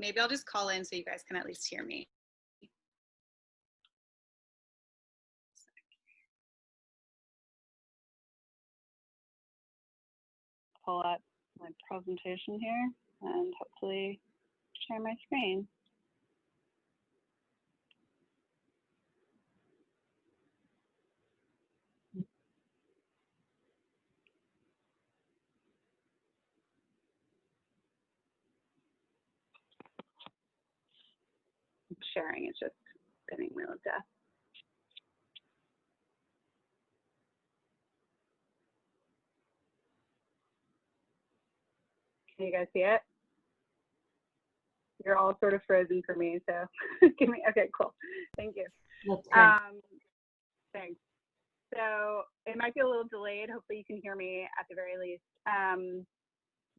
maybe I'll just call in so you guys can at least hear me. Pull up my presentation here and hopefully share my screen. Sharing is just spinning wheel of death. Can you guys see it? You're all sort of frozen for me, so give me, okay, cool. Thank you. Thanks. So it might be a little delayed. Hopefully you can hear me at the very least.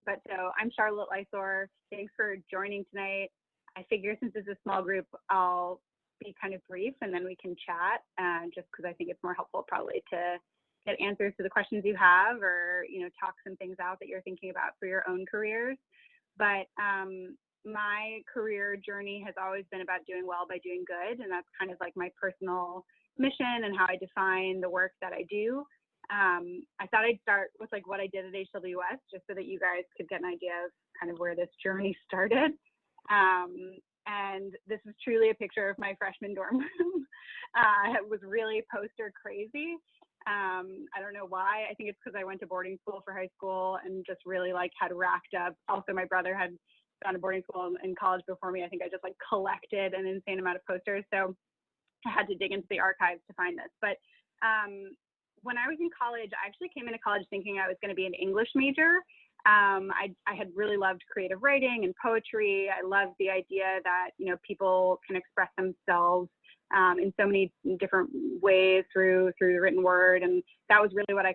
But so I'm Charlotte Lysohir. Thanks for joining tonight. I figure since it's a small group, I'll be kind of brief and then we can chat, just because I think it's more helpful probably to get answers to the questions you have, or talk some things out that you're thinking about for your own careers. But my career journey has always been about doing well by doing good, and that's kind of like my personal mission and how I define the work that I do. I thought I'd start with like what I did at HWS, just so that you guys could get an idea of kind of where this journey started. And this is truly a picture of my freshman dorm room. It was really poster crazy. I don't know why. I think it's because I went to boarding school for high school and just really like had racked up. Also, my brother had gone to boarding school in college before me. I think I just like collected an insane amount of posters. So I had to dig into the archives to find this. But when I was in college, I actually came into college thinking I was going to be an English major. I had really loved creative writing and poetry. I loved the idea that, people can express themselves in so many different ways through the written word. And that was really what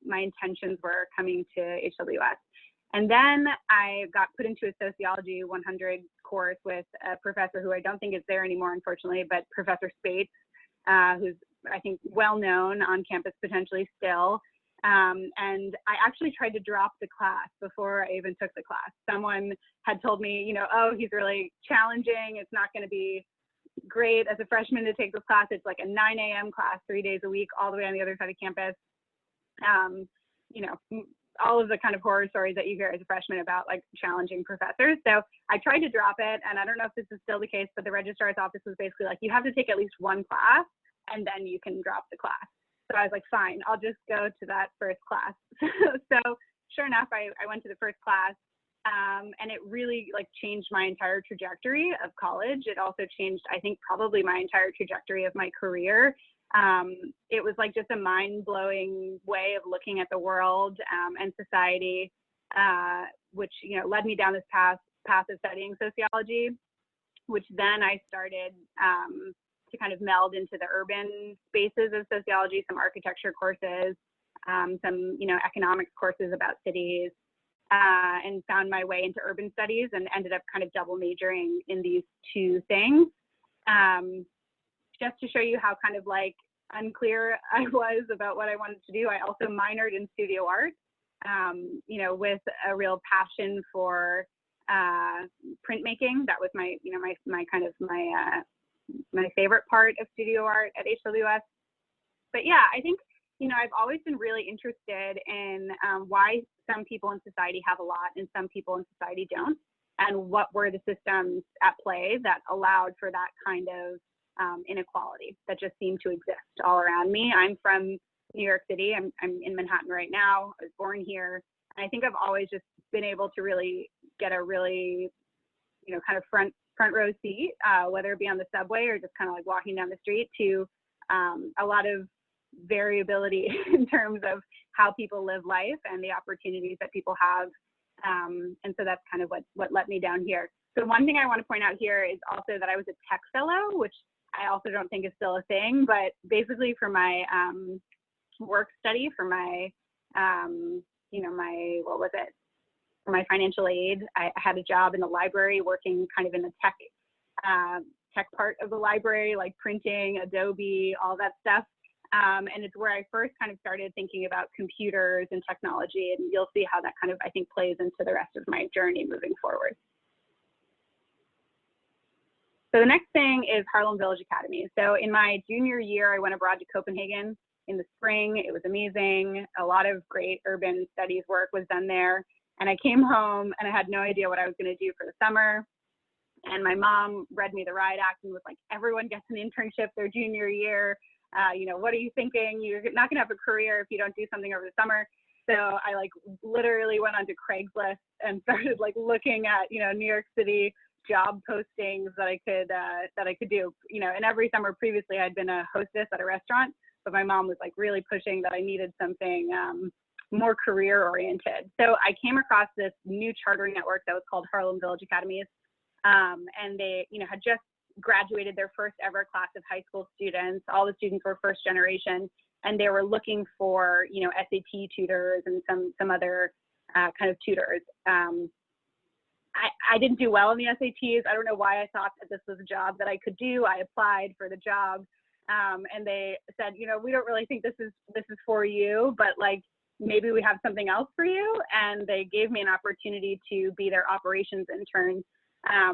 my intentions were coming to HWS. And then I got put into a sociology 100 course with a professor who I don't think is there anymore, unfortunately, but Professor Spates, who's I think well known on campus potentially still. And I actually tried to drop the class before I even took the class. Someone had told me, oh, he's really challenging. It's not going to be great as a freshman to take this class. It's like a 9 a.m. class, 3 days a week, all the way on the other side of campus. All of the kind of horror stories that you hear as a freshman about like challenging professors. So I tried to drop it, and I don't know if this is still the case, but the registrar's office was basically like, you have to take at least one class and then you can drop the class. So I was like, fine, I'll just go to that first class. So sure enough, I went to the first class, and it really like changed my entire trajectory of college. It also changed, I think, probably my entire trajectory of my career. It was like just a mind-blowing way of looking at the world and society, which led me down this path of studying sociology, which then I started to kind of meld into the urban spaces of sociology, some architecture courses, some economics courses about cities, and found my way into urban studies and ended up kind of double majoring in these two things. Just to show you how kind of like unclear I was about what I wanted to do, I also minored in studio art, with a real passion for printmaking. That was my favorite part of studio art at HWS. But yeah, I think, I've always been really interested in why some people in society have a lot and some people in society don't, and what were the systems at play that allowed for that kind of inequality that just seemed to exist all around me. I'm from New York City. I'm in Manhattan right now. I was born here. And I think I've always just been able to really get a really, kind of front row seat, whether it be on the subway or just kind of like walking down the street, to a lot of variability in terms of how people live life and the opportunities that people have. And so that's kind of what let me down here. So one thing I want to point out here is also that I was a tech fellow, which I also don't think is still a thing, but basically for my work study, for my, for my financial aid, I had a job in the library working kind of in the tech part of the library, like printing, Adobe, all that stuff. And it's where I first kind of started thinking about computers and technology, and you'll see how that kind of, I think, plays into the rest of my journey moving forward. So the next thing is Harlem Village Academy. So in my junior year, I went abroad to Copenhagen in the spring. It was amazing. A lot of great urban studies work was done there. And I came home and I had no idea what I was going to do for the summer. And my mom read me the riot act and was like, everyone gets an internship their junior year. What are you thinking? You're not going to have a career if you don't do something over the summer. So I like literally went onto Craigslist and started like looking at, New York City job postings that I could do, and every summer previously I'd been a hostess at a restaurant, but my mom was like really pushing that I needed something more career oriented. So I came across this new chartering network that was called Harlem Village Academies. And they, had just graduated their first ever class of high school students. All the students were first generation, and they were looking for, SAT tutors and some other kind of tutors. I didn't do well in the SATs. I don't know why I thought that this was a job that I could do. I applied for the job, and they said, we don't really think this is for you, but like maybe we have something else for you. And they gave me an opportunity to be their operations intern,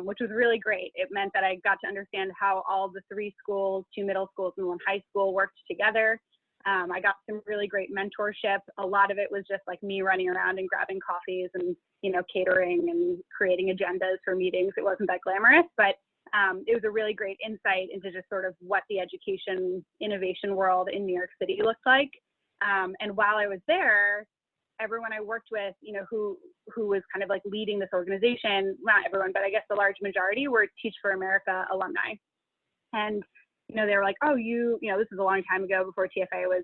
which was really great. It meant that I got to understand how all the 3 schools, 2 middle schools and 1 high school worked together. I got some really great mentorship. A lot of it was just like me running around and grabbing coffees and, catering and creating agendas for meetings. It wasn't that glamorous, but it was a really great insight into just sort of what the education innovation world in New York City looked like. And while I was there, everyone I worked with, who was kind of like leading this organization, not everyone, but I guess the large majority were Teach for America alumni. And they were like, oh, this is a long time ago before TFA was,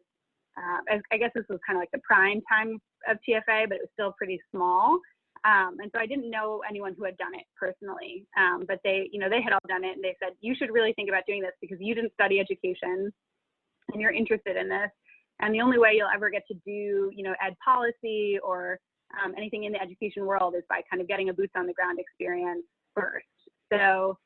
I guess this was kind of like the prime time of TFA, but it was still pretty small. And so I didn't know anyone who had done it personally, but they had all done it, and they said, you should really think about doing this because you didn't study education and you're interested in this. And the only way you'll ever get to do, ed policy or anything in the education world is by kind of getting a boots on the ground experience first. So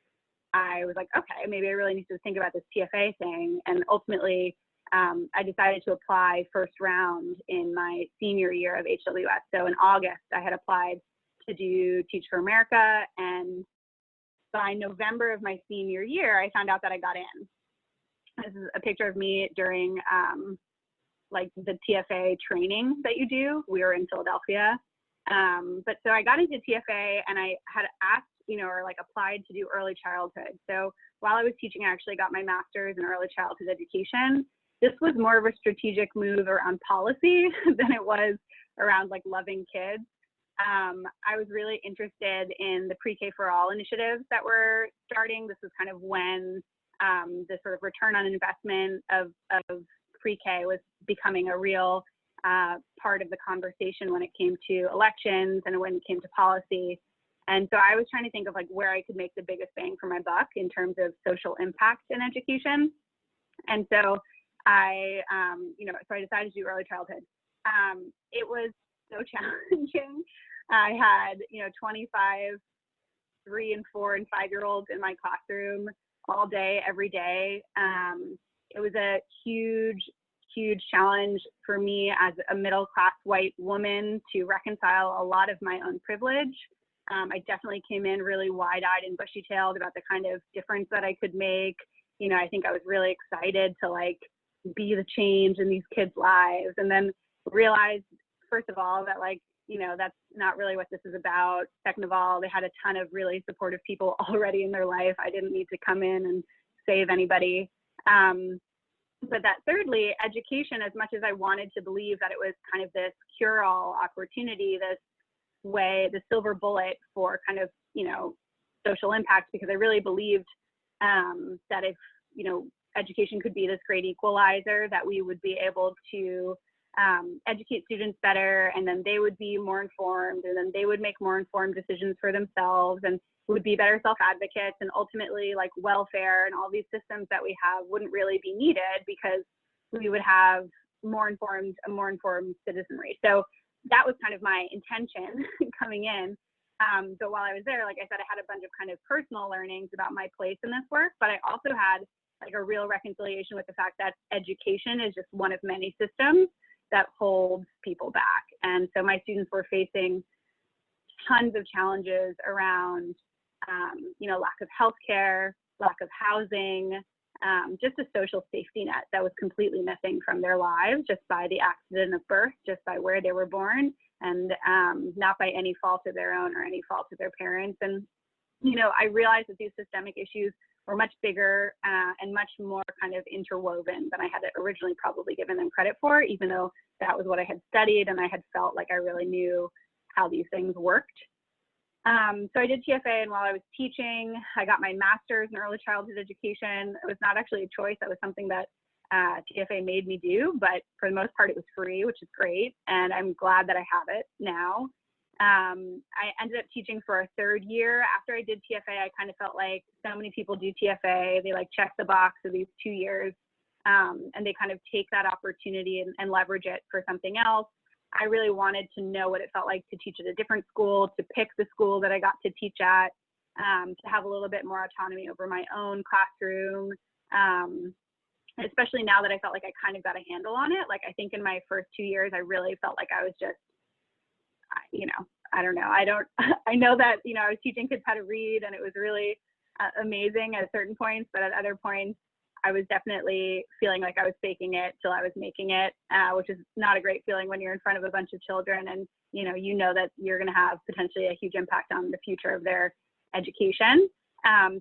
I was like, okay, maybe I really need to think about this TFA thing. And ultimately, I decided to apply first round in my senior year of HWS. So in August, I had applied to do Teach for America. And by November of my senior year, I found out that I got in. This is a picture of me during like the TFA training that you do. We were in Philadelphia. But so I got into TFA and I had asked, or like applied to do early childhood. So while I was teaching, I actually got my master's in early childhood education. This was more of a strategic move around policy than it was around like loving kids. I was really interested in the pre-K for all initiatives that were starting. This was kind of when the sort of return on investment of pre-K was becoming a real part of the conversation when it came to elections and when it came to policy. And so I was trying to think of like where I could make the biggest bang for my buck in terms of social impact in education. And so I decided to do early childhood. It was so challenging. I had, 25 3 and 4 and 5-year-olds in my classroom all day, every day. It was a huge challenge for me as a middle-class white woman to reconcile a lot of my own privilege. I definitely came in really wide-eyed and bushy-tailed about the kind of difference that I could make. I think I was really excited to like be the change in these kids' lives, and then realized, first of all, that like, that's not really what this is about. Second of all, they had a ton of really supportive people already in their life. I didn't need to come in and save anybody. But that thirdly, education, as much as I wanted to believe that it was kind of this cure-all opportunity, this way, the silver bullet for kind of, social impact, because I really believed that if, education could be this great equalizer, that we would be able to educate students better, and then they would be more informed, and then they would make more informed decisions for themselves and would be better self-advocates, and ultimately like welfare and all these systems that we have wouldn't really be needed because we would have a more informed citizenry. So that was kind of my intention coming in. But while I was there, like I said, I had a bunch of kind of personal learnings about my place in this work, but I also had like a real reconciliation with the fact that education is just one of many systems that holds people back. And so my students were facing tons of challenges around, lack of healthcare, lack of housing, just a social safety net that was completely missing from their lives just by the accident of birth, just by where they were born, and not by any fault of their own or any fault of their parents. And, you know, I realized that these systemic issues were much bigger and much more kind of interwoven than I had originally probably given them credit for, even though that was what I had studied and I had felt like I really knew how these things worked. So I did TFA, and while I was teaching, I got my master's in early childhood education. It was not actually a choice. That was something that TFA made me do, but for the most part, it was free, which is great. And I'm glad that I have it now. I ended up teaching for a third year. After I did TFA, I kind of felt like so many people do TFA. They like check the box of these 2 years, and they kind of take that opportunity and leverage it for something else. I really wanted to know what it felt like to teach at a different school, to pick the school that I got to teach at, to have a little bit more autonomy over my own classroom, especially now that I felt like I kind of got a handle on it. Like, I think in my first 2 years, I really felt like I was just, you know, I don't know. I know that, you know, I was teaching kids how to read, and it was really amazing at certain points, but at other points, I was definitely feeling like I was faking it till I was making it, which is not a great feeling when you're in front of a bunch of children and, you know that you're going to have potentially a huge impact on the future of their education.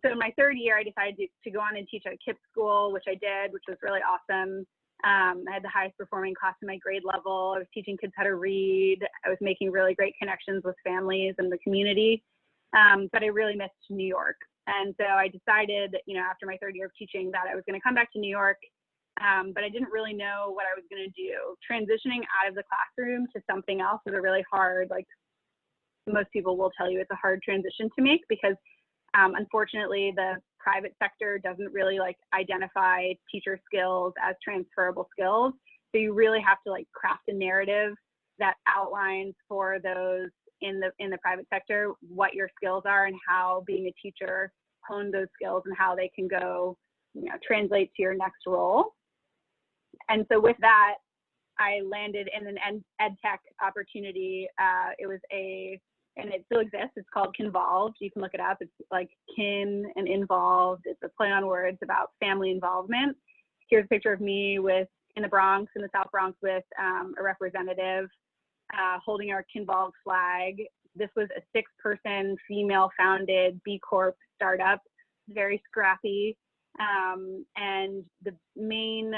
So in my third year, I decided to go on and teach at a KIPP school, which I did, which was really awesome. I had the highest performing class in my grade level. I was teaching kids how to read. I was making really great connections with families and the community, but I really missed New York. And so I decided, you know, after my third year of teaching, that I was going to come back to New York, but I didn't really know what I was going to do. Transitioning out of the classroom to something else is a really hard, like most people will tell you, it's a hard transition to make because unfortunately the private sector doesn't really like identify teacher skills as transferable skills. So you really have to like craft a narrative that outlines for those in the private sector what your skills are and how being a teacher hone those skills and how they can go, you know, translate to your next role. And so with that, I landed in an ed tech opportunity. It was and it still exists. It's called Kinvolved. You can look it up. It's like kin and involved. It's a play on words about family involvement. Here's a picture of me in the Bronx, in the South Bronx, with a representative holding our Kinvolved flag. This was a 6-person female-founded B Corp startup, very scrappy. And the main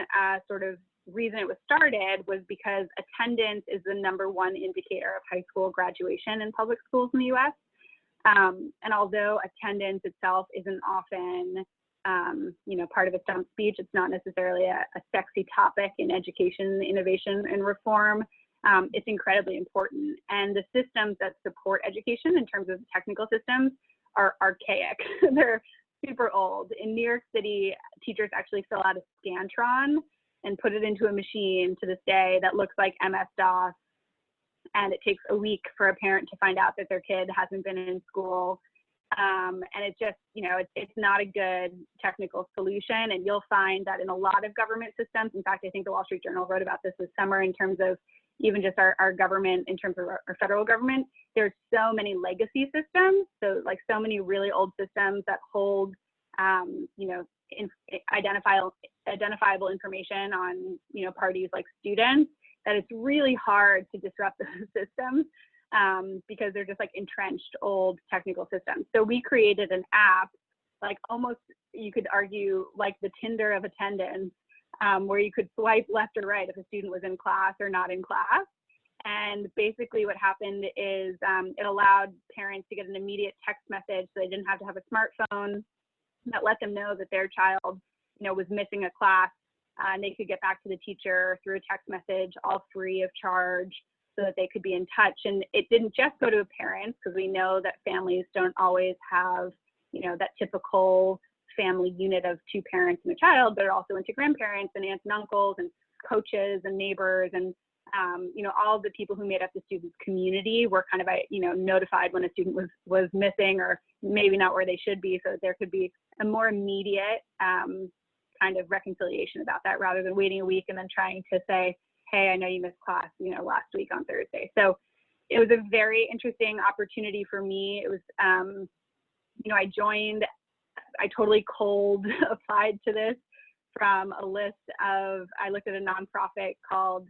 sort of reason it was started was because attendance is the #1 indicator of high school graduation in public schools in the US. And although attendance itself isn't often, you know, part of a stump speech, it's not necessarily a sexy topic in education, innovation, and reform. It's incredibly important. And the systems that support education in terms of technical systems are archaic. They're super old. In New York City, teachers actually fill out a Scantron and put it into a machine to this day that looks like MS-DOS. And it takes a week for a parent to find out that their kid hasn't been in school. And it's just, you know, it's not a good technical solution. And you'll find that in a lot of government systems, in fact, I think the Wall Street Journal wrote about this summer in terms of even just our government, in terms of our federal government, there's so many legacy systems. So like so many really old systems that hold, you know, identifiable information on, you know, parties like students, that it's really hard to disrupt those systems because they're just like entrenched old technical systems. So we created an app, like almost, you could argue, like the Tinder of attendance, where you could swipe left or right if a student was in class or not in class. And basically what happened is it allowed parents to get an immediate text message, so they didn't have to have a smartphone, that let them know that their child, you know, was missing a class, and they could get back to the teacher through a text message, all free of charge, so that they could be in touch. And it didn't just go to parents, because we know that families don't always have, you know, that typical family unit of 2 parents and a child, but it also went to grandparents and aunts and uncles and coaches and neighbors, and you know, all the people who made up the student's community were kind of, you know, notified when a student was missing or maybe not where they should be, so that there could be a more immediate kind of reconciliation about that, rather than waiting a week and then trying to say, hey, I know you missed class, you know, last week on Thursday. So it was a very interesting opportunity for me. It was, you know, I joined I totally cold applied to this from a list of, I looked at a nonprofit called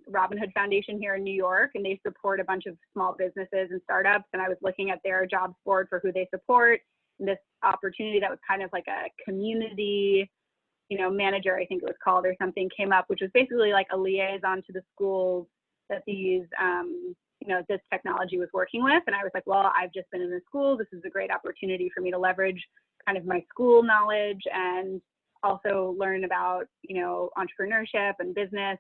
Robin Hood Foundation here in New York, and they support a bunch of small businesses and startups. And I was looking at their jobs board for who they support. And this opportunity that was kind of like a community, manager, I think it was called, or something, came up, which was basically like a liaison to the schools that these, this technology was working with. And I was like, well, I've just been in the school. This is a great opportunity for me to leverage kind of my school knowledge and also learn about, entrepreneurship and business.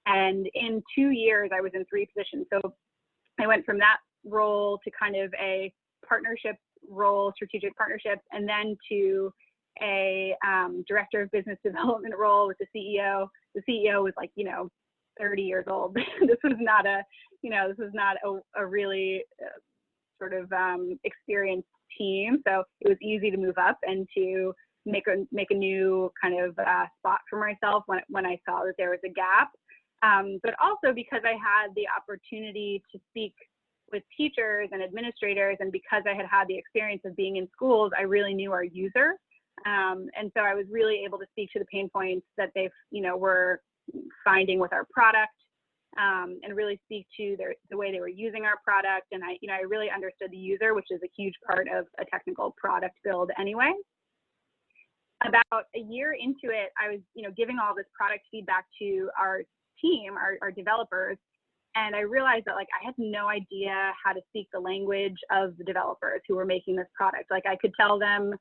And in 2 years, I was in 3 positions. So I went from that role to kind of a partnership role, strategic partnerships, and then to a director of business development role with the CEO. The CEO was like, 30 years old. This was not a really sort of experienced team. So it was easy to move up and to make a new kind of spot for myself when I saw that there was a gap. But also because I had the opportunity to speak with teachers and administrators, and because I had had the experience of being in schools, I really knew our user. And so I was really able to speak to the pain points that they, were finding with our product, and really speak to the way they were using our product. And I really understood the user, which is a huge part of a technical product build anyway. About a year into it, I was, giving all this product feedback to our team, our developers, and I realized that I had no idea how to speak the language of the developers who were making this product. I could tell them,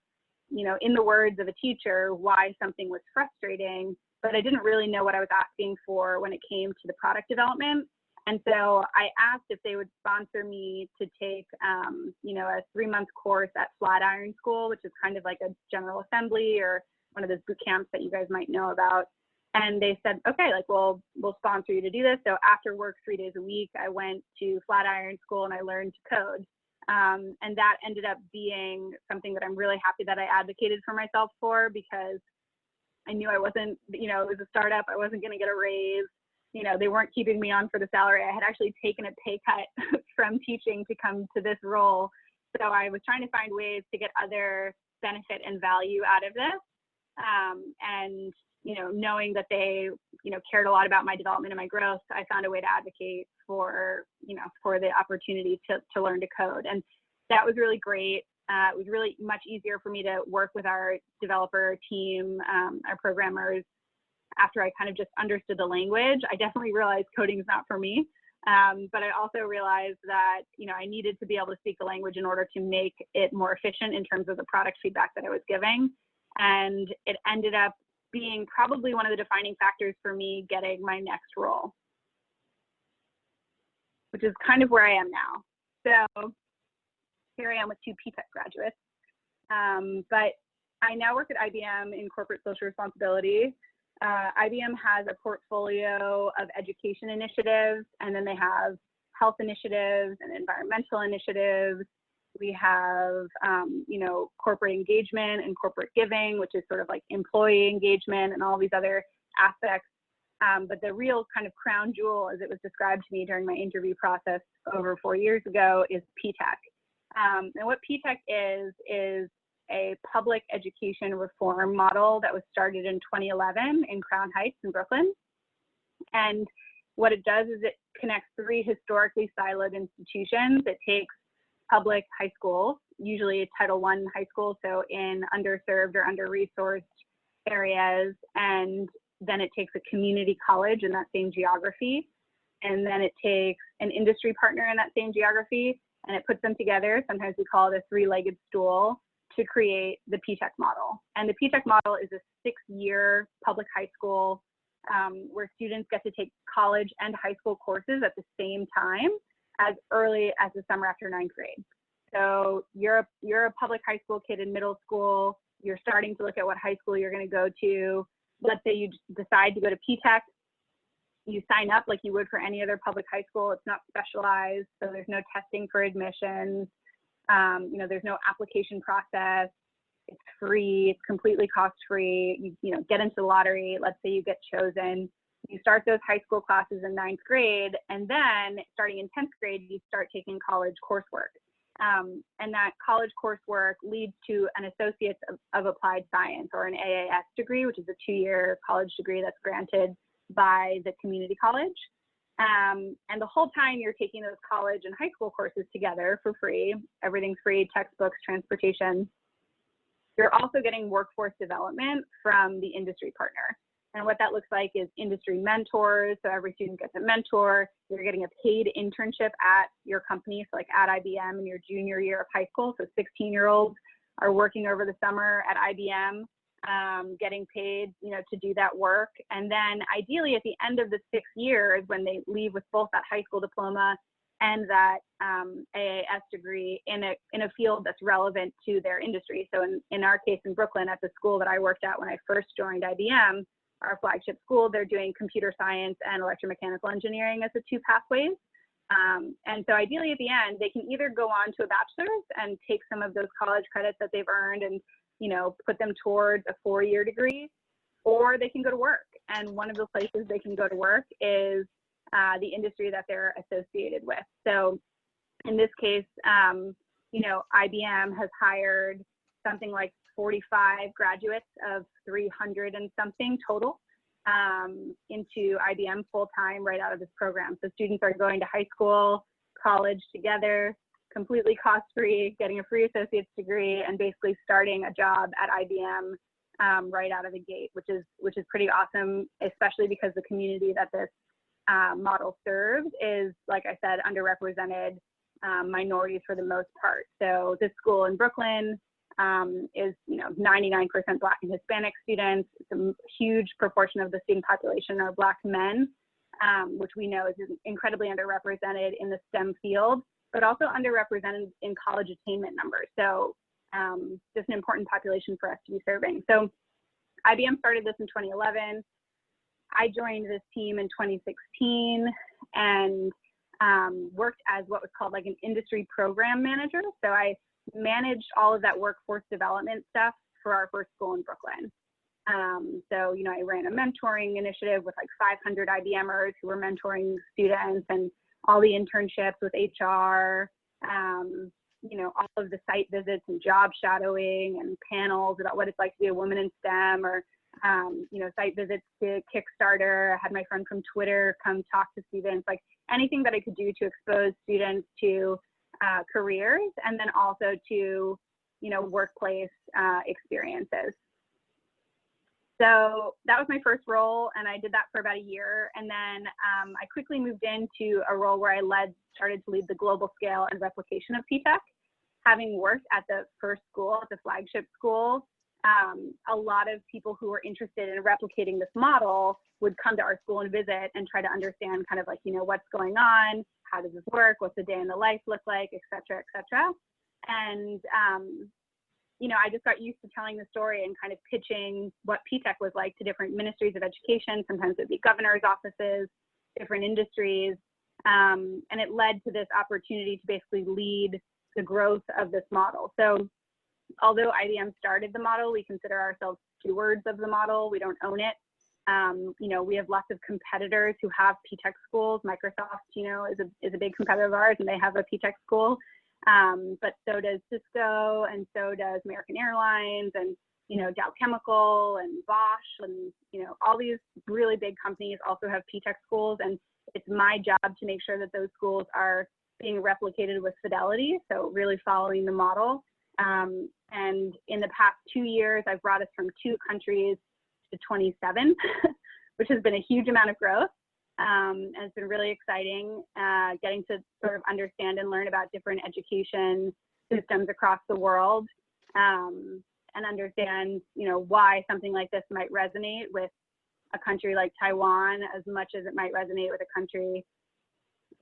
in the words of a teacher, why something was frustrating, but I didn't really know what I was asking for when it came to the product development. And so I asked if they would sponsor me to take, a 3-month course at Flatiron School, which is kind of like a General Assembly or one of those boot camps that you guys might know about. And they said, okay, we'll sponsor you to do this. So after work 3 days a week, I went to Flatiron School and I learned to code. And that ended up being something that I'm really happy that I advocated for myself for, because I knew I wasn't, it was a startup. I wasn't going to get a raise. They weren't keeping me on for the salary. I had actually taken a pay cut from teaching to come to this role. So I was trying to find ways to get other benefit and value out of this. And knowing that they, cared a lot about my development and my growth, I found a way to advocate for, for the opportunity to learn to code. And that was really great. It was really much easier for me to work with our developer team, our programmers, after I kind of just understood the language. I definitely realized coding is not for me. But I also realized that, I needed to be able to speak the language in order to make it more efficient in terms of the product feedback that I was giving. And it ended up being probably one of the defining factors for me getting my next role, which is kind of where I am now. So here I am with 2 P-Tech graduates. But I now work at IBM in corporate social responsibility. IBM has a portfolio of education initiatives, and then they have health initiatives and environmental initiatives. We have, corporate engagement and corporate giving, which is sort of like employee engagement and all these other aspects. But the real kind of crown jewel, as it was described to me during my interview process over 4 years ago, is P-Tech. And what P-Tech is a public education reform model that was started in 2011 in Crown Heights in Brooklyn. And what it does is it connects 3 historically siloed institutions. It takes public high schools, usually a Title I high school, so in underserved or under-resourced areas, and then it takes a community college in that same geography, and then it takes an industry partner in that same geography, and it puts them together. Sometimes we call it a 3-legged stool to create the P-Tech model. And the P-Tech model is a 6-year public high school where students get to take college and high school courses at the same time as early as the summer after 9th grade. So you're a public high school kid in middle school. You're starting to look at what high school you're going to go to. Let's say you decide to go to P-Tech. You sign up like you would for any other public high school. It's not specialized, so there's no testing for admissions. There's no application process. It's free. It's completely cost-free. You get into the lottery. Let's say you get chosen. You start those high school classes in 9th grade, and then starting in 10th grade, you start taking college coursework. And that college coursework leads to an Associate's of Applied Science, or an AAS degree, which is a 2-year college degree that's granted by the community college. And the whole time you're taking those college and high school courses together for free, everything's free, textbooks, transportation. You're also getting workforce development from the industry partner. And what that looks like is industry mentors. So every student gets a mentor. You're getting a paid internship at your company, so like at IBM in your junior year of high school. So 16-year-olds are working over the summer at IBM, getting paid, to do that work. And then ideally at the end of the 6 years, when they leave with both that high school diploma and that AAS degree in a field that's relevant to their industry. So in our case in Brooklyn, at the school that I worked at when I first joined IBM, our flagship school, they're doing computer science and electromechanical engineering as the 2 pathways. And so ideally at the end, they can either go on to a bachelor's and take some of those college credits that they've earned and, put them towards a 4-year degree, or they can go to work. And one of the places they can go to work is the industry that they're associated with. So in this case, IBM has hired something like 45 graduates of 300 and something total into IBM full-time right out of this program. So students are going to high school, college together, completely cost-free, getting a free associate's degree, and basically starting a job at IBM right out of the gate, which is pretty awesome, especially because the community that this model serves is, like I said, underrepresented minorities for the most part. So this school in Brooklyn is 99% Black and Hispanic students. It's a huge proportion of the student population are Black men, which we know is incredibly underrepresented in the STEM field, but also underrepresented in college attainment numbers. So just an important population for us to be serving. So IBM started this in 2011. I joined this team in 2016 and worked as what was called like an industry program manager. So I managed all of that workforce development stuff for our first school in Brooklyn. So, I ran a mentoring initiative with like 500 IBMers who were mentoring students, and all the internships with HR, all of the site visits and job shadowing and panels about what it's like to be a woman in STEM, or, site visits to Kickstarter. I had my friend from Twitter come talk to students, like anything that I could do to expose students to careers, and then also to, workplace experiences. So that was my first role, and I did that for about a year. And then I quickly moved into a role where I started to lead the global scale and replication of P-TECH. Having worked at the first school, at the flagship school, a lot of people who were interested in replicating this model would come to our school and visit and try to understand kind of like, what's going on, how does this work, what's the day in the life look like, et cetera, et cetera. And, I just got used to telling the story and kind of pitching what P-TECH was like to different ministries of education. Sometimes it would be governor's offices, different industries. And it led to this opportunity to basically lead the growth of this model. So although IBM started the model, we consider ourselves stewards of the model. We don't own it. We have lots of competitors who have P-TECH schools. Microsoft, is a big competitor of ours, and they have a P-TECH school. But so does Cisco, and so does American Airlines, and Dow Chemical and Bosch, and all these really big companies also have P-TECH schools, and it's my job to make sure that those schools are being replicated with fidelity. So really following the model. And in the past 2 years, I've brought us from 2 countries to 27, which has been a huge amount of growth. And it's been really exciting getting to sort of understand and learn about different education systems across the world, and understand, why something like this might resonate with a country like Taiwan as much as it might resonate with a country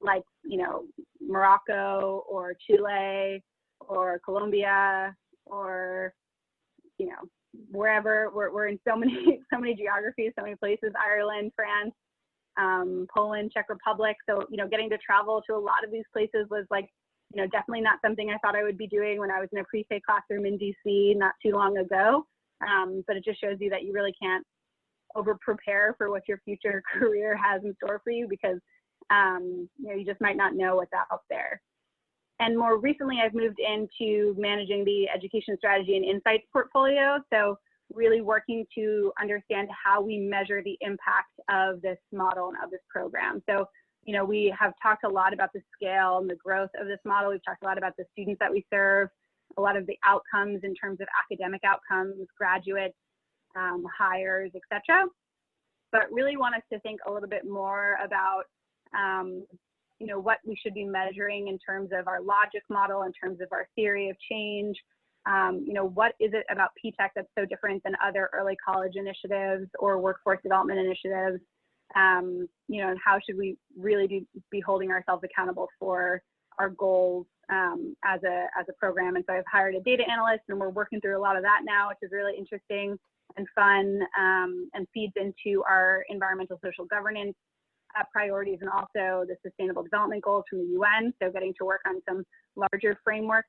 like, Morocco or Chile or Colombia, or, wherever. We're in so many geographies, so many places, Ireland, France, Poland, Czech Republic. So, getting to travel to a lot of these places was like, definitely not something I thought I would be doing when I was in a pre-K classroom in DC not too long ago. But it just shows you that you really can't over prepare for what your future career has in store for you, because, you just might not know what's out there. And more recently, I've moved into managing the education strategy and insights portfolio. So really working to understand how we measure the impact of this model and of this program. So, you know, we have talked a lot about the scale and the growth of this model. We've talked a lot about the students that we serve, a lot of the outcomes in terms of academic outcomes, graduates, hires, et cetera. But really want us to think a little bit more about, you know, what we should be measuring in terms of our logic model, in terms of our theory of change. You know, what is it about PTech that's so different than other early college initiatives or workforce development initiatives? You know, and how should we really be holding ourselves accountable for our goals as a program? And so I've hired a data analyst, and we're working through a lot of that now, which is really interesting and fun, and feeds into our environmental social governance priorities, and also the sustainable development goals from the UN. So getting to work on some larger frameworks.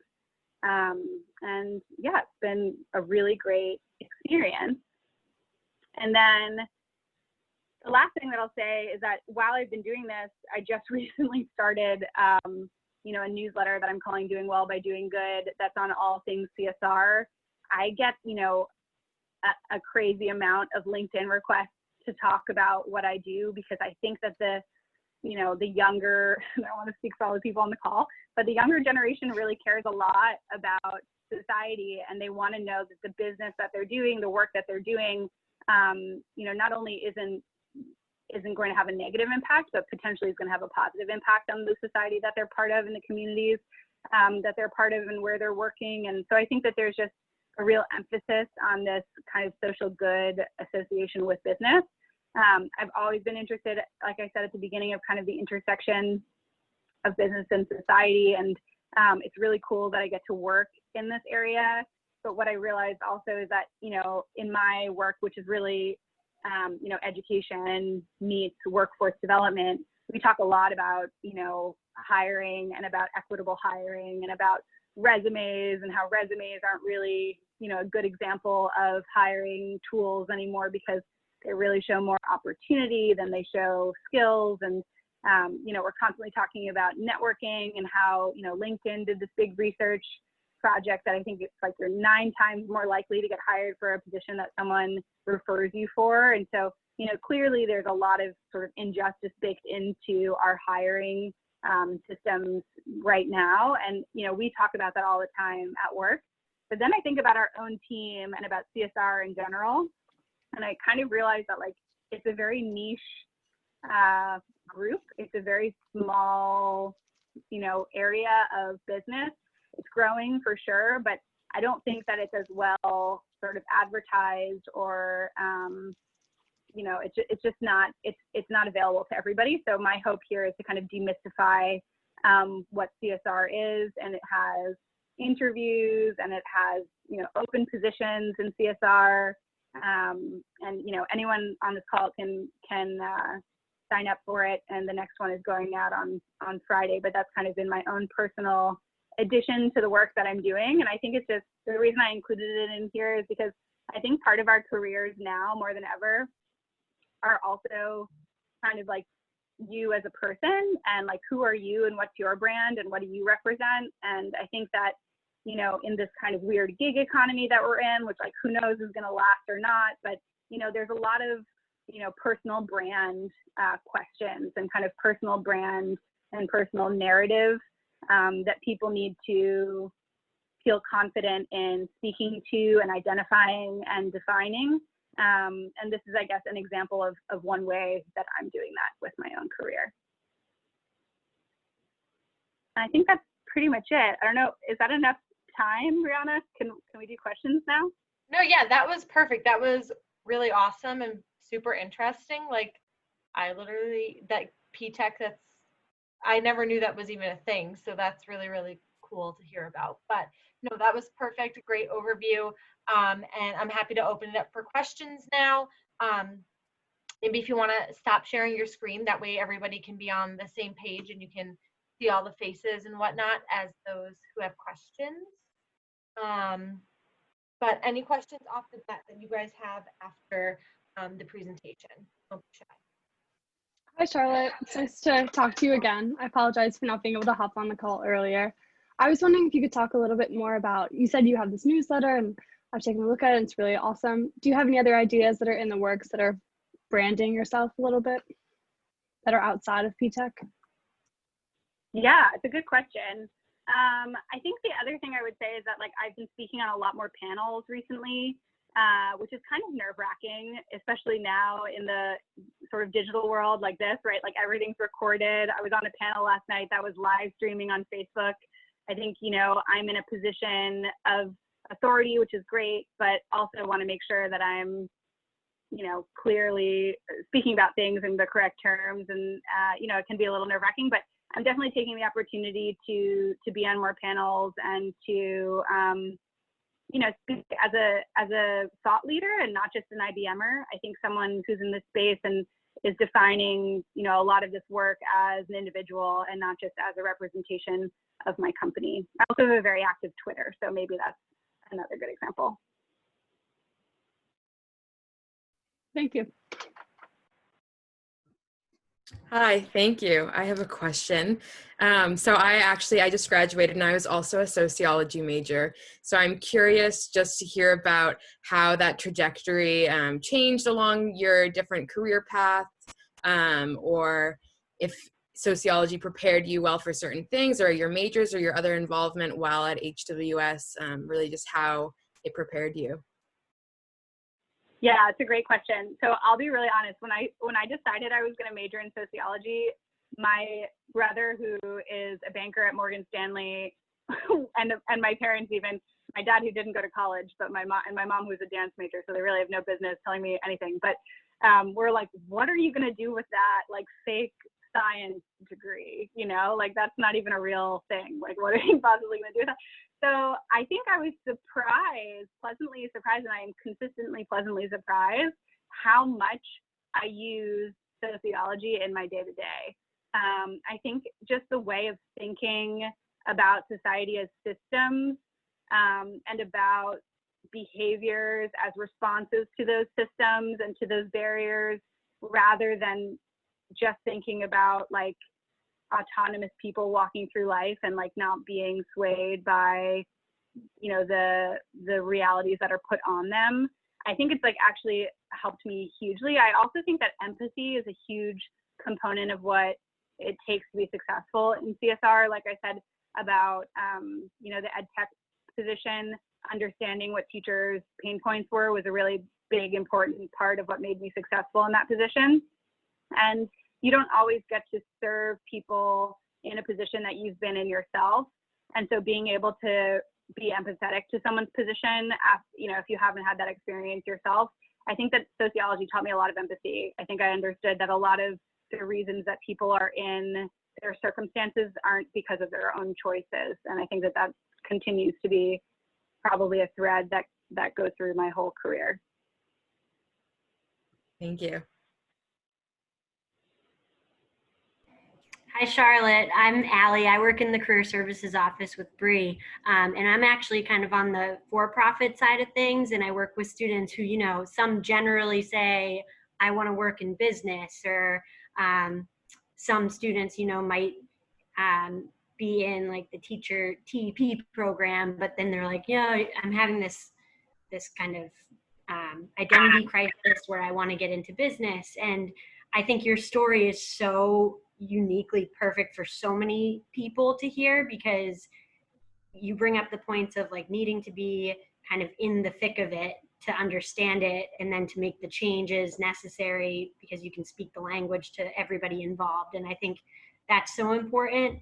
And yeah, it's been a really great experience. And then the last thing that I'll say is that while I've been doing this, I just recently started, you know, a newsletter that I'm calling Doing Well by Doing Good. That's on all things CSR. I get, you know, a crazy amount of LinkedIn requests to talk about what I do, because I think that you know, the younger, I don't want to speak for all the people on the call, but the younger generation really cares a lot about society, and they want to know that the business that they're doing, the work that they're doing, you know, not only isn't going to have a negative impact, but potentially is going to have a positive impact on the society that they're part of and the communities that they're part of and where they're working. And so I think that there's just a real emphasis on this kind of social good association with business. I've always been interested, like I said at the beginning, of kind of the intersection of business and society, and it's really cool that I get to work in this area. But what I realized also is that, you know, in my work, which is really, you know, education meets workforce development, we talk a lot about, you know, hiring and about equitable hiring and about resumes, and how resumes aren't really, you know, a good example of hiring tools anymore, because they really show more opportunity than they show skills. And, you know, we're constantly talking about networking and how, you know, LinkedIn did this big research project that I think it's like you're 9 times more likely to get hired for a position that someone refers you for. And so, you know, clearly there's a lot of sort of injustice baked into our hiring systems right now. And, you know, we talk about that all the time at work. But then I think about our own team and about CSR in general. And I kind of realized that, like, it's a very niche group. It's a very small, you know, area of business. It's growing for sure, but I don't think that it's as well sort of advertised, or, you know, it's just not, it's not available to everybody. So my hope here is to kind of demystify what CSR is, and it has interviews, and it has, you know, open positions in CSR. And, you know, anyone on this call can sign up for it. And the next one is going out on Friday, but that's kind of been my own personal addition to the work that I'm doing. And I think it's just, the reason I included it in here is because I think part of our careers now more than ever are also kind of like you as a person, and like, who are you and what's your brand and what do you represent? And I think that, you know, in this kind of weird gig economy that we're in, which, like, who knows is going to last or not, but, you know, there's a lot of, you know, personal brand questions and kind of personal brand and personal narrative that people need to feel confident in speaking to and identifying and defining. And this is, I guess, an example of one way that I'm doing that with my own career. And I think that's pretty much it. I don't know, is that enough time, Brianna? Can we do questions now? No, yeah, that was perfect. That was really awesome and super interesting. Like, I literally, that PTech, I never knew that was even a thing. So that's really, really cool to hear about. But no, that was perfect. Great overview. And I'm happy to open it up for questions now. Maybe if you want to stop sharing your screen, that way everybody can be on the same page and you can see all the faces and whatnot as those who have questions. But any questions off the bat that you guys have after the presentation? Don't be shy. Hi, Charlotte. It's nice to talk to you again. I apologize for not being able to hop on the call earlier. I was wondering if you could talk a little bit more about, you said you have this newsletter and I've taken a look at it. It's really awesome. Do you have any other ideas that are in the works that are branding yourself a little bit that are outside of PTech? Yeah, it's a good question. I think the other thing I would say is that like I've been speaking on a lot more panels recently, which is kind of nerve-wracking, especially now in the sort of digital world like this, right? Like everything's recorded. I was on a panel last night that was live streaming on Facebook. I think, you know, I'm in a position of authority, which is great, but also want to make sure that I'm, you know, clearly speaking about things in the correct terms. And, you know, it can be a little nerve-wracking, but I'm definitely taking the opportunity to be on more panels and to, you know, speak as a thought leader and not just an IBMer. I think someone who's in this space and is defining, you know, a lot of this work as an individual and not just as a representation of my company. I also have a very active Twitter, so maybe that's another good example. Thank you. Hi, thank you. I have a question. So I just graduated and I was also a sociology major. So I'm curious just to hear about how that trajectory changed along your different career paths, or if sociology prepared you well for certain things, or your majors or your other involvement while at HWS, really just how it prepared you. Yeah, it's a great question. So I'll be really honest. When I decided I was going to major in sociology, my brother, who is a banker at Morgan Stanley, and my parents even, my dad who didn't go to college, but my mom who was a dance major, so they really have no business telling me anything. But we're like, what are you going to do with that like fake science degree? You know, like that's not even a real thing. Like, what are you possibly going to do with that? So I think I was pleasantly surprised, and I am consistently pleasantly surprised how much I use sociology in my day-to-day. I think just the way of thinking about society as systems, and about behaviors as responses to those systems and to those barriers, rather than just thinking about like autonomous people walking through life and like not being swayed by, you know, the realities that are put on them. I think it's like actually helped me hugely. I also think that empathy is a huge component of what it takes to be successful in CSR. Like I said about, you know, the ed tech position, understanding what teachers' pain points were was a really big, important part of what made me successful in that position. And you don't always get to serve people in a position that you've been in yourself. And so being able to be empathetic to someone's position, you know, if you haven't had that experience yourself, I think that sociology taught me a lot of empathy. I think I understood that a lot of the reasons that people are in their circumstances aren't because of their own choices. And I think that that continues to be probably a thread that goes through my whole career. Thank you. Hi, Charlotte. I'm Allie. I work in the career services office with Bree, and I'm actually kind of on the for-profit side of things, and I work with students who, you know, some generally say, I want to work in business, or some students, you know, might be in like the teacher TEP program, but then they're like, yeah, I'm having this kind of identity crisis where I want to get into business. And I think your story is so uniquely perfect for so many people to hear, because you bring up the points of like needing to be kind of in the thick of it to understand it, and then to make the changes necessary because you can speak the language to everybody involved. And I think that's so important.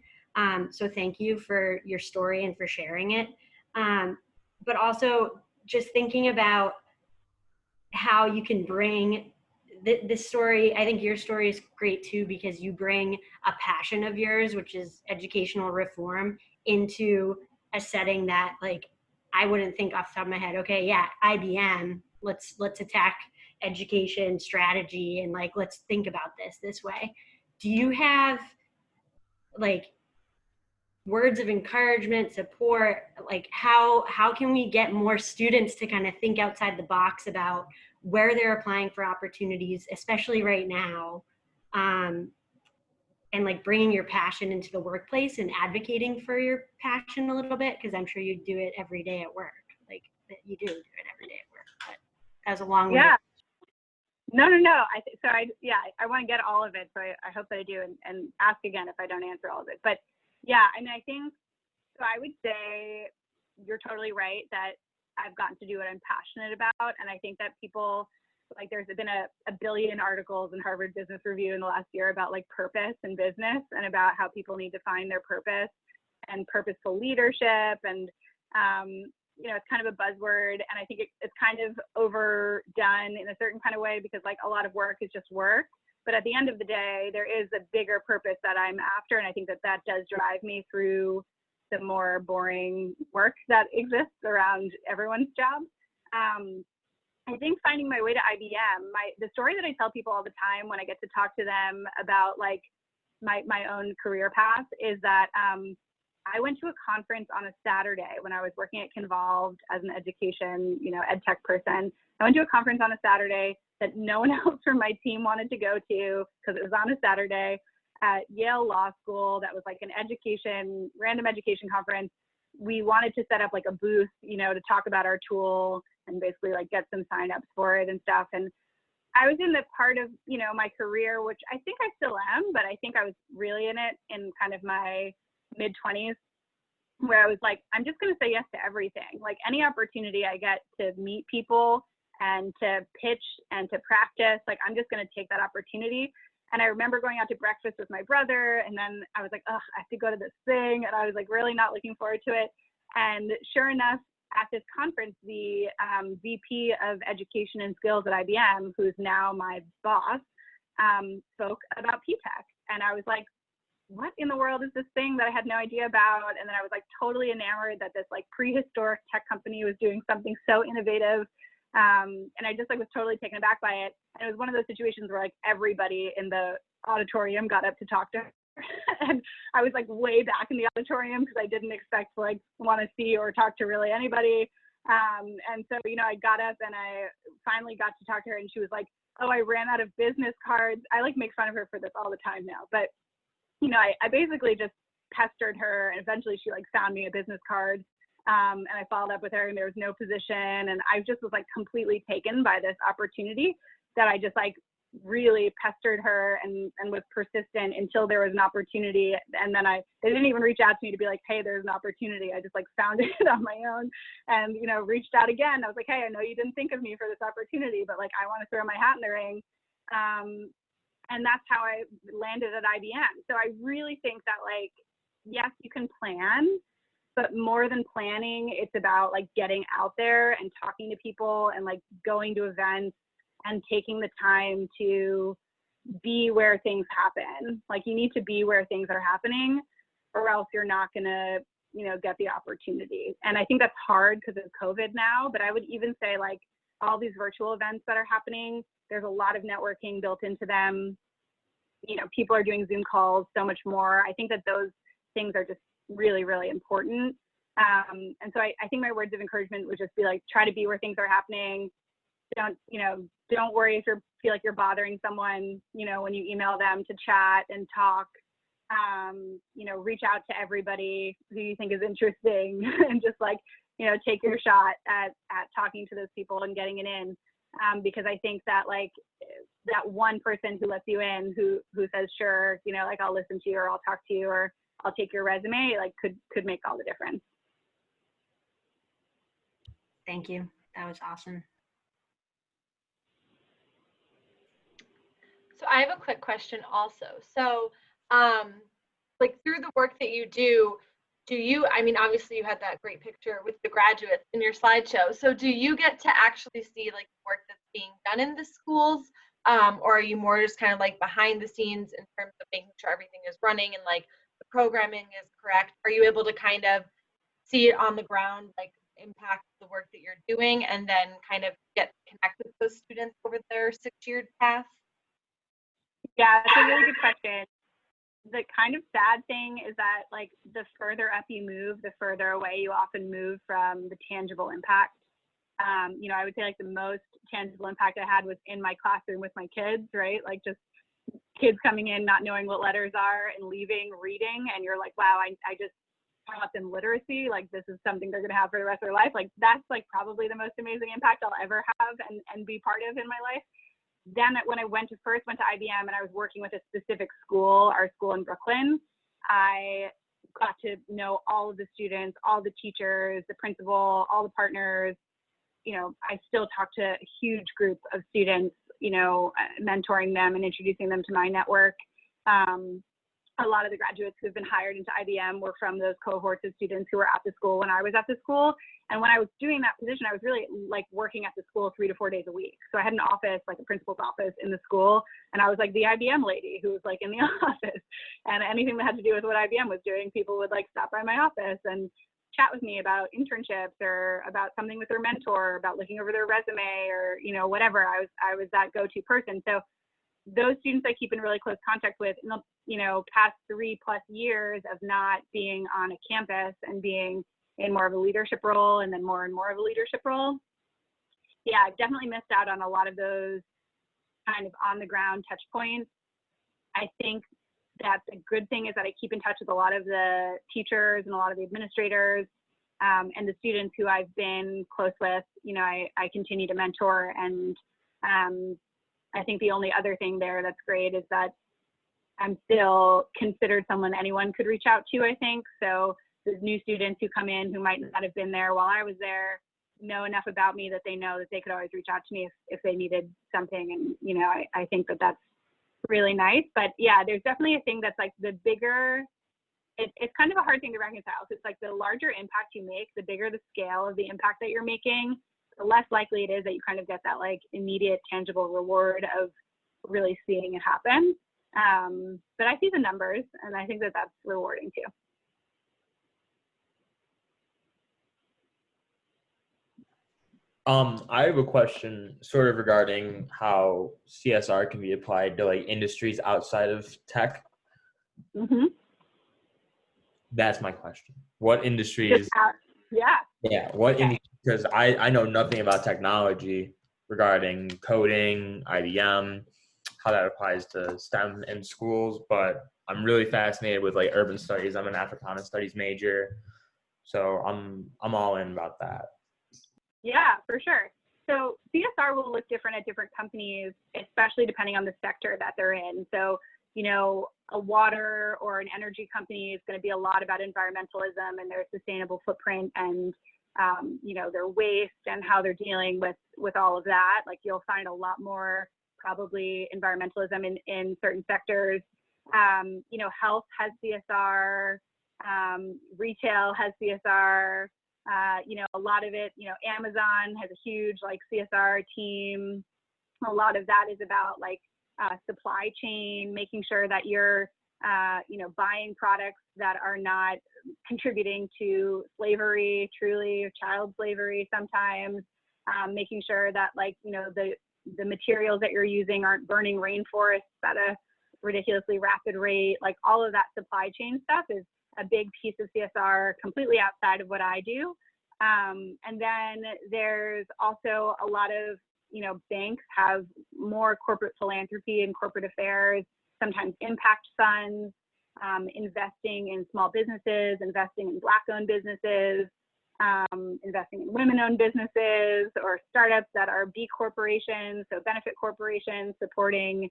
So thank you for your story and for sharing it. But also just thinking about how you can bring this story. I think your story is great too, because you bring a passion of yours, which is educational reform, into a setting that like I wouldn't think off the top of my head, okay, yeah, IBM, let's attack education strategy and like let's think about this way. Do you have like words of encouragement, support, like how can we get more students to kind of think outside the box about where they're applying for opportunities, especially right now, and and like bringing your passion into the workplace and advocating for your passion a little bit, because I'm sure you do it every day at work. Like you do it every day at work. But that was a long one. Yeah. No. I want to get all of it. So I hope that I do, and ask again if I don't answer all of it. But yeah, I mean, I think, so I would say you're totally right that I've gotten to do what I'm passionate about. And I think that people, like, there's been a billion articles in Harvard Business Review in the last year about like purpose in business, and about how people need to find their purpose and purposeful leadership. And, it's kind of a buzzword. And I think it's kind of overdone in a certain kind of way, because like a lot of work is just work. But at the end of the day, there is a bigger purpose that I'm after. And I think that does drive me through the more boring work that exists around everyone's job. I think finding my way to IBM, the story that I tell people all the time when I get to talk to them about like my own career path is that I went to a conference on a Saturday when I was working at Convolved as an education, ed tech person. I went to a conference on a Saturday that no one else from my team wanted to go to because it was on a Saturday at Yale Law School. That was like an random education conference. We wanted to set up like a booth, to talk about our tool and basically like get some signups for it and stuff. And I was in the part of, my career, which I think I still am, but I think I was really in it in kind of my mid-20s, where I was like, I'm just going to say yes to everything. Like any opportunity I get to meet people and to pitch and to practice, like I'm just going to take that opportunity. And I remember going out to breakfast with my brother, and then I was like, oh, I have to go to this thing. And I was like really not looking forward to it. And sure enough, at this conference, the VP of Education and Skills at IBM, who's now my boss, spoke about PTech. And I was like, what in the world is this thing that I had no idea about? And then I was like totally enamored that this like prehistoric tech company was doing something so innovative. And I just like was totally taken aback by it. And it was one of those situations where like everybody in the auditorium got up to talk to her. And I was like way back in the auditorium because I didn't expect to like want to see or talk to really anybody. And so, I got up and I finally got to talk to her, and she was like, oh, I ran out of business cards. I like make fun of her for this all the time now, but I basically just pestered her, and eventually she like found me a business card. And I followed up with her, and there was no position. And I just was like completely taken by this opportunity that I just like really pestered her and was persistent until there was an opportunity. And then they didn't even reach out to me to be like, hey, there's an opportunity. I just like found it on my own and, reached out again. I was like, hey, I know you didn't think of me for this opportunity, but like, I want to throw my hat in the ring. And that's how I landed at IBM. So I really think that like, yes, you can plan, but more than planning, it's about like getting out there and talking to people and like going to events and taking the time to be where things happen. Like you need to be where things are happening, or else you're not gonna, get the opportunity. And I think that's hard because of COVID now, but I would even say like all these virtual events that are happening, there's a lot of networking built into them. People are doing Zoom calls so much more. I think that those things are just really, really important. And so I think my words of encouragement would just be like, try to be where things are happening. Don't worry if you feel like you're bothering someone, when you email them to chat and talk. Reach out to everybody who you think is interesting and just like, take your shot at talking to those people and getting it in. Because I think that like that one person who lets you in, who says, sure, like I'll listen to you, or I'll talk to you, or I'll take your resume, like could make all the difference. Thank you. That was awesome. So I have a quick question also. So like through the work that you do you, I mean, obviously you had that great picture with the graduates in your slideshow. So do you get to actually see like work that's being done in the schools? Or are you more just kind of like behind the scenes in terms of making sure everything is running and like the programming is correct? Are you able to kind of see it on the ground, like impact the work that you're doing, and then kind of get connected with those students over their 6-year path? Yeah, that's a really good question. The kind of sad thing is that like the further up you move, the further away you often move from the tangible impact. I would say like the most tangible impact I had was in my classroom with my kids, right? Like just kids coming in not knowing what letters are and leaving reading, and you're like, wow, I just taught them literacy. Like, this is something they're going to have for the rest of their life. Like, that's like probably the most amazing impact I'll ever have and be part of in my life. Then when I first went to IBM and I was working with a specific school, our school in Brooklyn, I got to know all of the students, all the teachers, the principal, all the partners. I still talk to a huge group of students, mentoring them and introducing them to my network. A lot of the graduates who've been hired into IBM were from those cohorts of students who were at the school when I was at the school. And when I was doing that position, I was really like working at the school 3 to 4 days a week. So I had an office, like a principal's office in the school. And I was like the IBM lady who was like in the office. And anything that had to do with what IBM was doing, people would like stop by my office and chat with me about internships or about something with their mentor, about looking over their resume or, whatever. I was that go-to person. So those students I keep in really close contact with in the, past 3+ years of not being on a campus and being in more of a leadership role and then more and more of a leadership role. Yeah, I've definitely missed out on a lot of those kind of on the ground touch points. I think that the good thing is that I keep in touch with a lot of the teachers and a lot of the administrators and the students who I've been close with. I continue to mentor, and I think the only other thing there that's great is that I'm still considered someone anyone could reach out to, I think. So there's new students who come in who might not have been there while I was there, know enough about me that they know that they could always reach out to me if they needed something. And, I think that that's really nice. But yeah, there's definitely a thing that's like the bigger, it's kind of a hard thing to reconcile. So it's like the larger impact you make, the bigger the scale of the impact that you're making, the less likely it is that you kind of get that like immediate tangible reward of really seeing it happen. But I see the numbers and I think that that's rewarding too. I have a question sort of regarding how CSR can be applied to like industries outside of tech. Mm-hmm. That's my question. What industries? Yeah. What industries? Because I know nothing about technology regarding coding, IBM, how that applies to STEM in schools, but I'm really fascinated with like urban studies. I'm an Africana studies major, so I'm all in about that. Yeah, for sure. So CSR will look different at different companies, especially depending on the sector that they're in. So, a water or an energy company is going to be a lot about environmentalism and their sustainable footprint and, their waste and how they're dealing with all of that. Like you'll find a lot more probably environmentalism in certain sectors. Health has CSR, retail has CSR. A lot of it, Amazon has a huge like CSR team. A lot of that is about like supply chain, making sure that you're, buying products that are not contributing to slavery, truly, or child slavery sometimes, making sure that like, the materials that you're using aren't burning rainforests at a ridiculously rapid rate. Like all of that supply chain stuff is a big piece of CSR completely outside of what I do. And then there's also a lot of, banks have more corporate philanthropy and corporate affairs, sometimes impact funds, investing in small businesses, investing in Black-owned businesses, investing in women-owned businesses or startups that are B corporations, so benefit corporations supporting,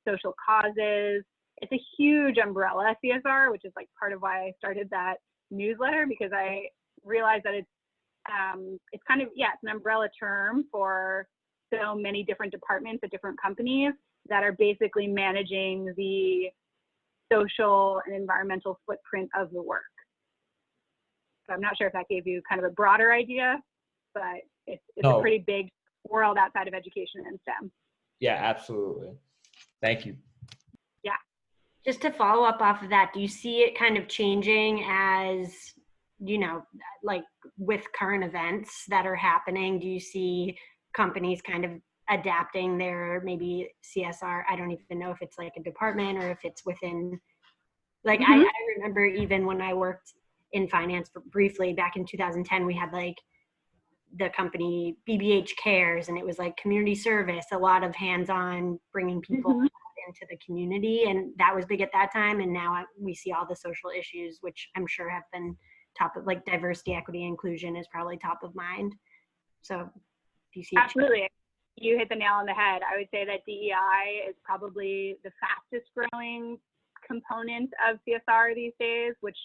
social causes. It's a huge umbrella, CSR, which is like part of why I started that newsletter, because I realized that it's kind of, it's an umbrella term for so many different departments at different companies that are basically managing the social and environmental footprint of the work. So I'm not sure if that gave you kind of a broader idea, but it's a pretty big world outside of education and STEM. Yeah, absolutely. Thank you. Yeah. Just to follow up off of that, do you see it kind of changing as, like with current events that are happening? Do you see companies kind of adapting their maybe CSR? I don't even know if it's like a department or if it's within, like, I remember even when I worked in finance briefly back in 2010, we had like the company BBH Cares, and it was like community service, a lot of hands-on, bringing people into the community, and that was big at that time. And now we see all the social issues, which I'm sure have been top of, like diversity, equity, inclusion is probably top of mind. So do you see it? Absolutely. You hit the nail on the head. I would say that DEI is probably the fastest growing component of CSR these days, which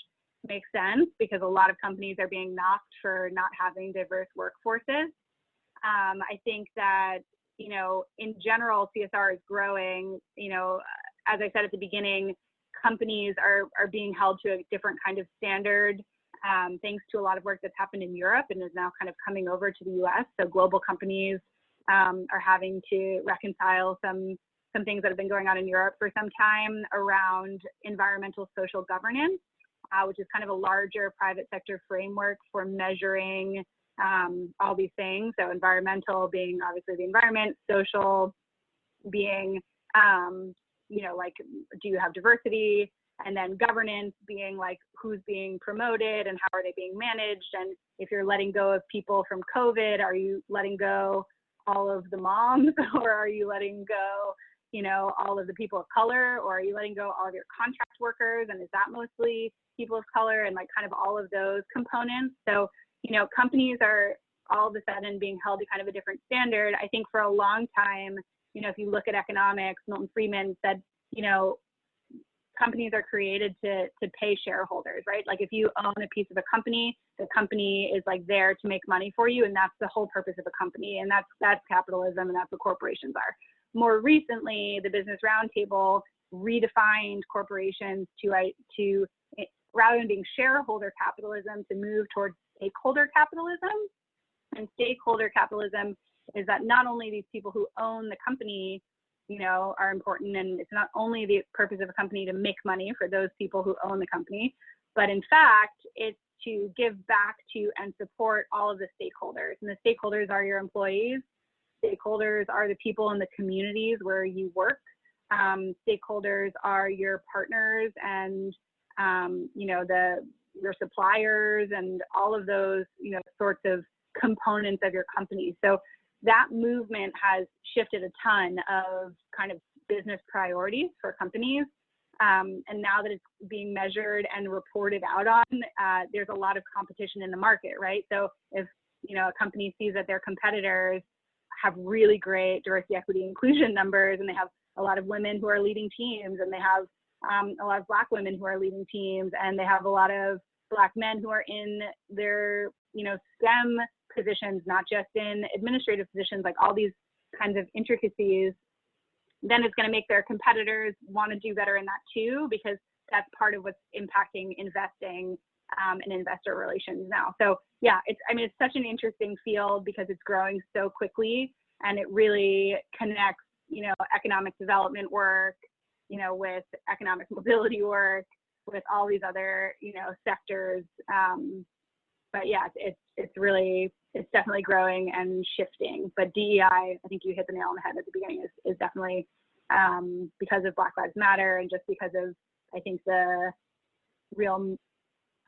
makes sense because a lot of companies are being knocked for not having diverse workforces. I think that, you know, in general, CSR is growing. You know, as I said at the beginning, companies are being held to a different kind of standard, thanks to a lot of work that's happened in Europe and is now kind of coming over to the US. So global companies are having to reconcile some things that have been going on in Europe for some time around environmental social governance, which is kind of a larger private sector framework for measuring all these things. So environmental being obviously the environment, social being, you know, like, do you have diversity? And then governance being like, who's being promoted and how are they being managed? And if you're letting go of people from COVID, are you letting go all of the moms, or are you letting go, you know, all of the people of color, or are you letting go all of your contract workers? And is that mostly people of color? And like kind of all of those components. So, you know, companies are all of a sudden being held to kind of a different standard. I think for a long time, you know, if you look at economics, Milton Friedman said, you know, companies are created to pay shareholders, right? Like if you own a piece of a company, the company is like there to make money for you, and that's the whole purpose of a company, and that's capitalism, and that's what corporations are. More recently, the Business Roundtable redefined corporations to rather than being shareholder capitalism, to move towards stakeholder capitalism. And stakeholder capitalism is that not only these people who own the company, you know, are important, and it's not only the purpose of a company to make money for those people who own the company, but in fact, it's to give back to and support all of the stakeholders. And the stakeholders are your employees. Stakeholders are the people in the communities where you work. Stakeholders are your partners and, you know, your suppliers and all of those, you know, sorts of components of your company. So that movement has shifted a ton of kind of business priorities for companies. And now that it's being measured and reported out on, there's a lot of competition in the market, right? So if, you know, a company sees that their competitors have really great diversity, equity, inclusion numbers, and they have a lot of women who are leading teams, and they have a lot of Black women who are leading teams, and they have a lot of Black men who are in their, you know, STEM positions, not just in administrative positions, like all these kinds of intricacies, then it's going to make their competitors want to do better in that too, because that's part of what's impacting investing and investor relations now. So yeah, it's such an interesting field because it's growing so quickly, and it really connects, you know, economic development work, you know, with economic mobility work, with all these other, you know, sectors. But yeah, it's definitely growing and shifting. But DEI, I think you hit the nail on the head at the beginning, is definitely because of Black Lives Matter, and just because of, I think, the real,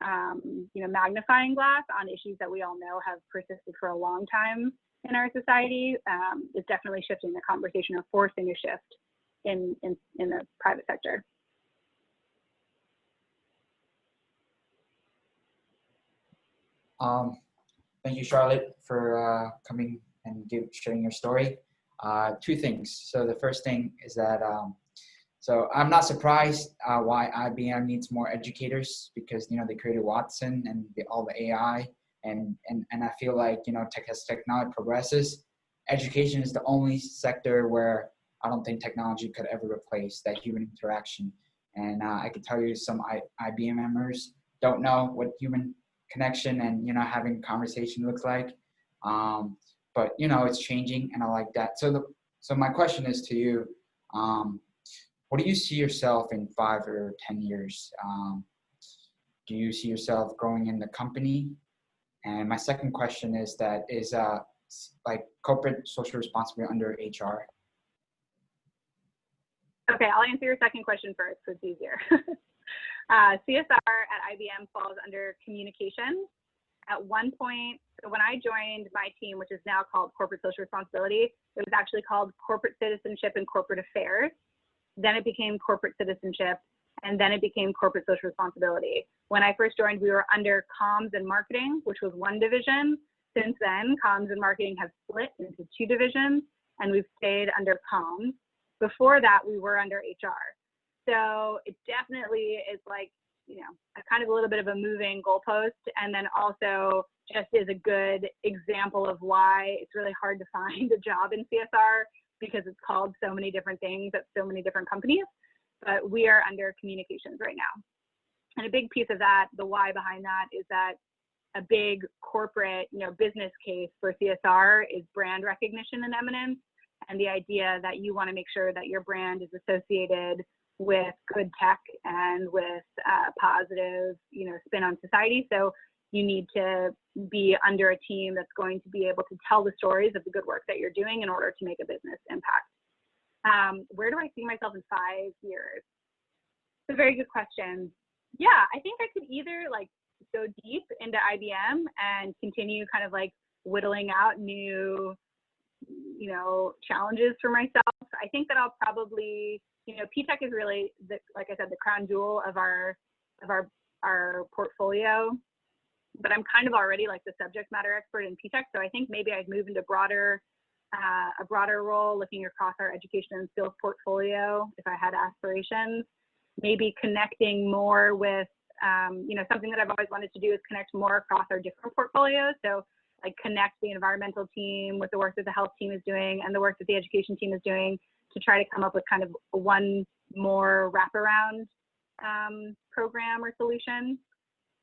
you know, magnifying glass on issues that we all know have persisted for a long time in our society, is definitely shifting the conversation, or forcing a shift in the private sector. Thank you, Charlotte, for coming and sharing your story. Two things. So the first thing is that, so I'm not surprised why IBM needs more educators, because, you know, they created Watson and all the AI, and I feel like, you know, as technology progresses, education is the only sector where I don't think technology could ever replace that human interaction. And I can tell you some IBM members don't know what human connection and, you know, having conversation looks like. But, you know, it's changing, and I like that. So my question is to you, what do you see yourself in 5 or 10 years? Do you see yourself growing in the company? And my second question is like corporate social responsibility under HR? Okay, I'll answer your second question first, so it's easier. CSR at IBM falls under communication. At one point, so when I joined my team, which is now called Corporate Social Responsibility, it was actually called Corporate Citizenship and Corporate Affairs. then it became corporate citizenship, and then it became corporate social responsibility. When I first joined, we were under comms and marketing, which was one division. Since then, comms and marketing have split into two divisions, and we've stayed under comms. Before that, we were under HR. So it definitely is like, you know, a kind of a little bit of a moving goalpost, and then also just is a good example of why it's really hard to find a job in CSR, because it's called so many different things at so many different companies. But we are under communications right now. And a big piece of that, the why behind that, is that a big corporate, you know, business case for CSR is brand recognition and eminence, and the idea that you want to make sure that your brand is associated with good tech and with positive, you know, spin on society. So you need to be under a team that's going to be able to tell the stories of the good work that you're doing in order to make a business impact. Where do I see myself in 5 years? It's a very good question. Yeah, I think I could either like go deep into IBM and continue kind of like whittling out new, you know, challenges for myself. I think that I'll probably, you know, P-Tech is really, like I said, the crown jewel of our portfolio. But I'm kind of already like the subject matter expert in P-Tech, so I think maybe I'd move into a broader role, looking across our education and skills portfolio if I had aspirations. Maybe connecting more with, you know, something that I've always wanted to do is connect more across our different portfolios. So like connect the environmental team with the work that the health team is doing and the work that the education team is doing to try to come up with kind of one more wraparound program or solution.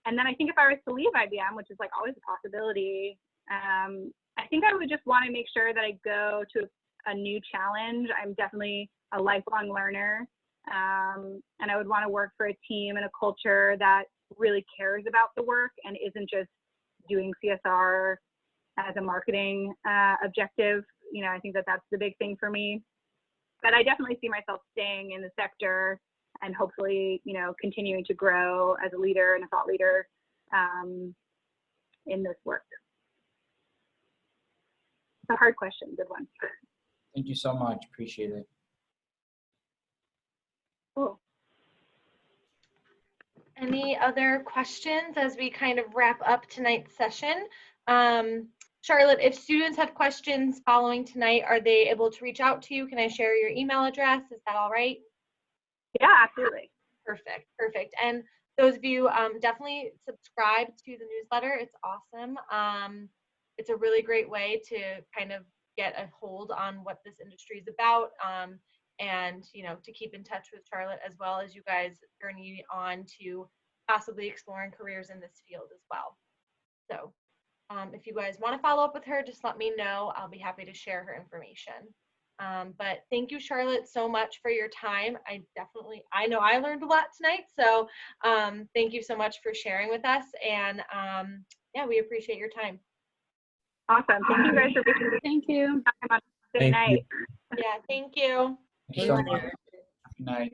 And then I think if I was to leave IBM, which is like always a possibility, I think I would just want to make sure that I go to a new challenge. I'm definitely a lifelong learner. And I would want to work for a team and a culture that really cares about the work and isn't just doing CSR as a marketing objective. You know, I think that that's the big thing for me. But I definitely see myself staying in the sector and hopefully, you know, continuing to grow as a leader and a thought leader in this work. It's a hard question, good one. Thank you so much, appreciate it. Cool. Any other questions as we kind of wrap up tonight's session? Charlotte, if students have questions following tonight, are they able to reach out to you? Can I share your email address? Is that all right? Yeah, absolutely. Perfect, perfect. And those of you, definitely subscribe to the newsletter. It's awesome. It's a really great way to kind of get a hold on what this industry is about, and, you know, to keep in touch with Charlotte as well as you guys journey on to possibly exploring careers in this field as well. So if you guys want to follow up with her, just let me know. I'll be happy to share her information. But thank you, Charlotte, so much for your time. I know I learned a lot tonight. So thank you so much for sharing with us. And yeah, we appreciate your time. Awesome. Thank you guys for being here. Thank you. Good night. Yeah, thank you. Thank you so much. Good night.